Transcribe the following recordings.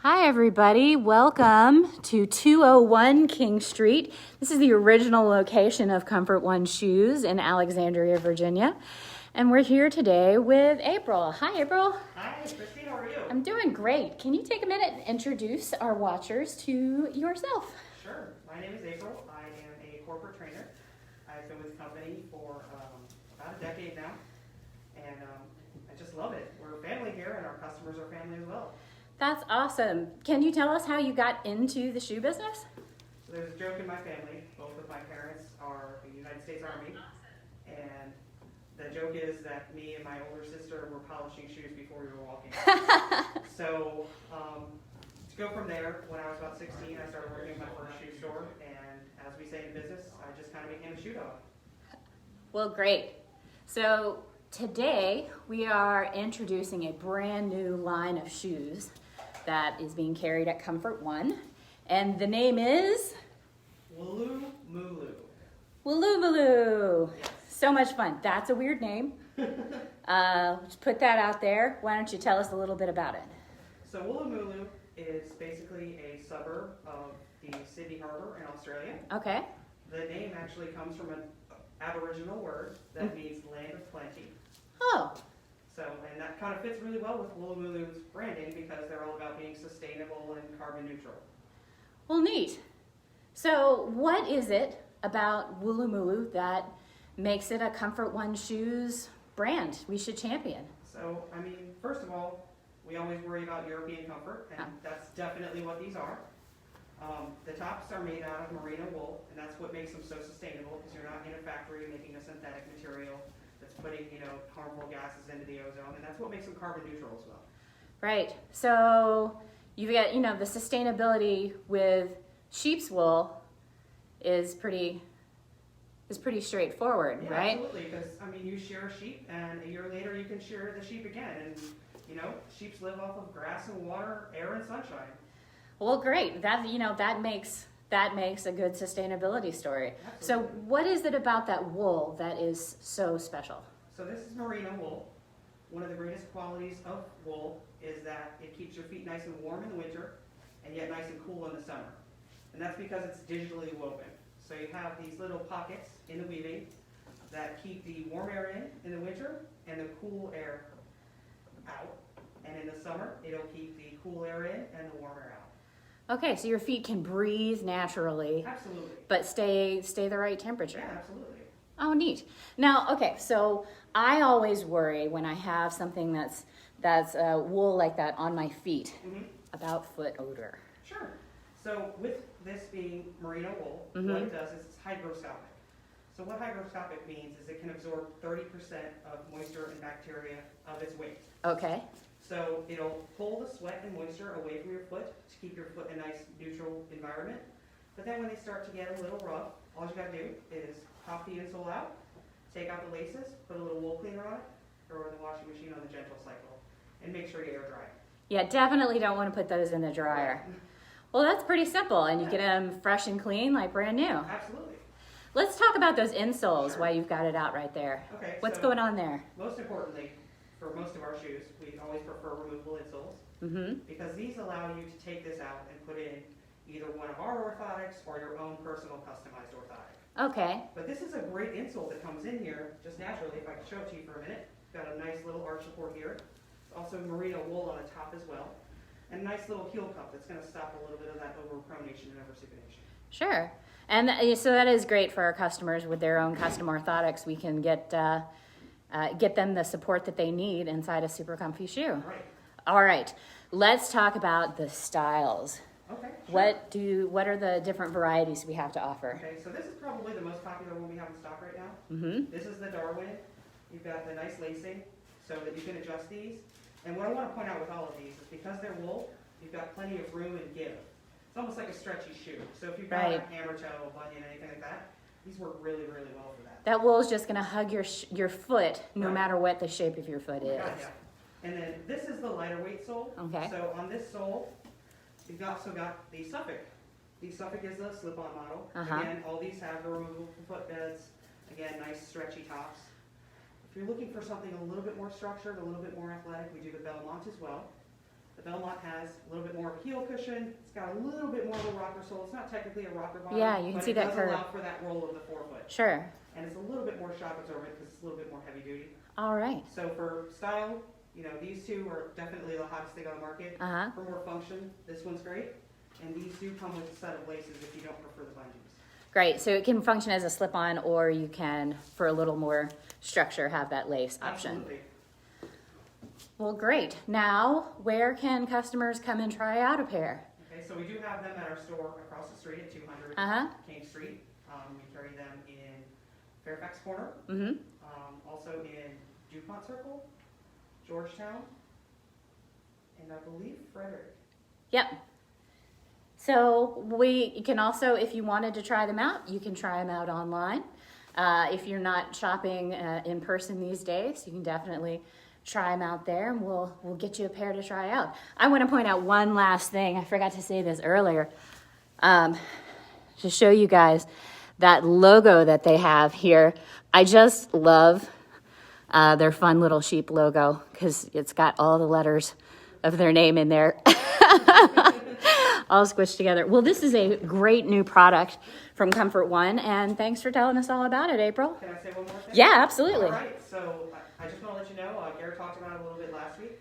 Hi everybody, welcome to 201 King Street. This is the original location of Comfort One Shoes in Alexandria, Virginia. And we're here today with April. Hi April. Hi, Christy, how are you? I'm doing great. Can you take a minute and introduce our watchers to yourself? Sure. My name is April. I am a corporate trainer. I've been with the company for about a decade now. And I just love it. We're a family here and our customers are family as well. That's awesome. Can you tell us how you got into the shoe business? So there's a joke in my family. Both of my parents are in the United States Army. And the joke is that me and my older sister were polishing shoes before we were walking. So to go from there, when I was about 16, I started working at my first shoe store. And as we say in business, I just kind of became a shoe dog. Well, great. So today we are introducing a brand new line of shoes that is being carried at Comfort One. And the name is? Woolloomooloo. Woolloomooloo. Yes. So much fun. That's a weird name. Let's put that out there. Why don't you tell us a little bit about it? So Woolloomooloo is basically a suburb of the Sydney Harbour in Australia. Okay. The name actually comes from an Aboriginal word that means land of plenty. Oh, So, and that kind of fits really well with Woolloomooloo's branding because they're all about being sustainable and carbon neutral. well, neat. So what is it about Woolloomooloo that makes it a Comfort One Shoes brand we should champion? So, I mean, first of all, we always worry about European comfort, and that's definitely what these are. The tops are made out of merino wool, and that's what makes them so sustainable because you're not in a factory making a synthetic material that's putting, harmful gases into the ozone, and that's what makes them carbon neutral as well. Right. So you've got, the sustainability with sheep's wool is pretty straightforward, Yeah, right? absolutely, because, you shear a sheep, and a year later you can shear the sheep again, and, sheep live off of grass and water, air and sunshine. Well, great. That makes a good sustainability story. Absolutely. So what is it about that wool that is so special? So this is merino wool. One of the greatest qualities of wool is that it keeps your feet nice and warm in the winter, and yet nice and cool in the summer. And that's because it's digitally woven. So you have these little pockets in the weaving that keep the warm air in the winter and the cool air out. And in the summer, it'll keep the cool air in and the warm air out. Okay, so your feet can breathe naturally, Absolutely. but stay the right temperature. Yeah, absolutely. Oh, neat. Now, okay, so I always worry when I have something that's wool like that on my feet about foot odor. Sure. So with this being merino wool, what it does is it's hygroscopic. So what hygroscopic means is it can absorb 30% of moisture and bacteria of its weight. Okay. So it'll pull the sweat and moisture away from your foot to keep your foot in a nice neutral environment. But then when they start to get a little rough, all you gotta do is pop the insole out, take out the laces, put a little wool cleaner on it, throw it in the washing machine on the gentle cycle, and make sure you air dry. Yeah, definitely don't want to put those in the dryer. Well, that's pretty simple, and you get them fresh and clean, like brand new. Absolutely. Let's talk about those insoles Sure. while you've got it out right there. Okay. What's so going on there? Most importantly, for most of our shoes, we always prefer removable insoles because these allow you to take this out and put in either one of our orthotics or your own personal customized orthotic. Okay. But this is a great insole that comes in here just naturally. If I can show it to you for a minute. Got a nice little arch support here. It's also merino wool on the top as well. And a nice little heel cup that's going to stop a little bit of that overpronation and oversipination. Sure. And so that is great for our customers with their own custom orthotics. We can get them the support that they need inside a super comfy shoe. Right. All right. Let's talk about the styles. Okay. Sure. What are the different varieties we have to offer? Okay, so this is probably the most popular one we have in stock right now. This is the Darwin. You've got the nice lacing so that you can adjust these. And what I want to point out with all of these is because they're wool, you've got plenty of room and give. It's almost like a stretchy shoe. So if you've got a hammer toe, a bunion, anything like that, these work really, really well for that. That wool is just going to hug your foot no matter what the shape of your foot is. Yeah. And then this is the lighter weight sole. Okay. So on this sole, you've also got the Suffolk. The Suffolk is the slip-on model. Again, all these have the removable footbeds. Again, nice stretchy tops. If you're looking for something a little bit more structured, a little bit more athletic, we do the Belmont as well. The Belmont has a little bit more of a heel cushion. It's got a little bit more of a rocker sole. It's not technically a rocker bottom. Yeah, you can see that curve. But it does allow for that roll of the forefoot. Sure. And it's a little bit more shock absorbent because it's a little bit more heavy duty. All right. So for style, you know, these two are definitely the hottest thing on the market. Uh-huh. For more function, this one's great. And these do come with a set of laces if you don't prefer the bindings. Great. So it can function as a slip-on, or you can, for a little more structure, have that lace option. Absolutely. Well, great. Now, where can customers come and try out a pair? Okay, so we do have them at our store across the street at 200 Uh-huh. King Street. We carry them in Fairfax Corner, Mm-hmm. also in DuPont Circle, Georgetown, and I believe Frederick. Yep. So you can also, if you wanted to try them out, you can try them out online. If you're not shopping in person these days, you can definitely try them out there, and we'll get you a pair to try out. I want to point out one last thing. I forgot to say this earlier. To show you guys that logo that they have here. I just love their fun little sheep logo because it's got all the letters of their name in there. All squished together. Well, this is a great new product from Comfort One, and thanks for telling us all about it, April. Can I say one more thing? Yeah, absolutely. All right, so I just want to let you know, Garrett talked about it a little bit last week,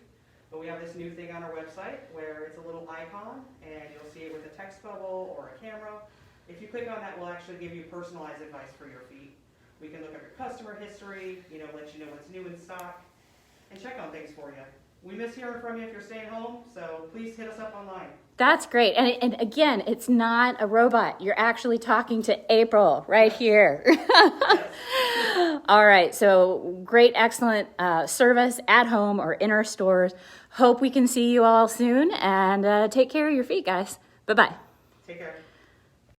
but we have this new thing on our website where it's a little icon, and you'll see it with a text bubble or a camera. If you click on that, we'll actually give you personalized advice for your feet. We can look at your customer history, you know, let you know what's new in stock, and check on things for you. We miss hearing from you if you're staying home, so please hit us up online. That's great. And again, it's not a robot. You're actually talking to April right here. Yes. All right. So great, excellent service at home or in our stores. Hope we can see you all soon, and take care of your feet, guys. Bye-bye. Take care.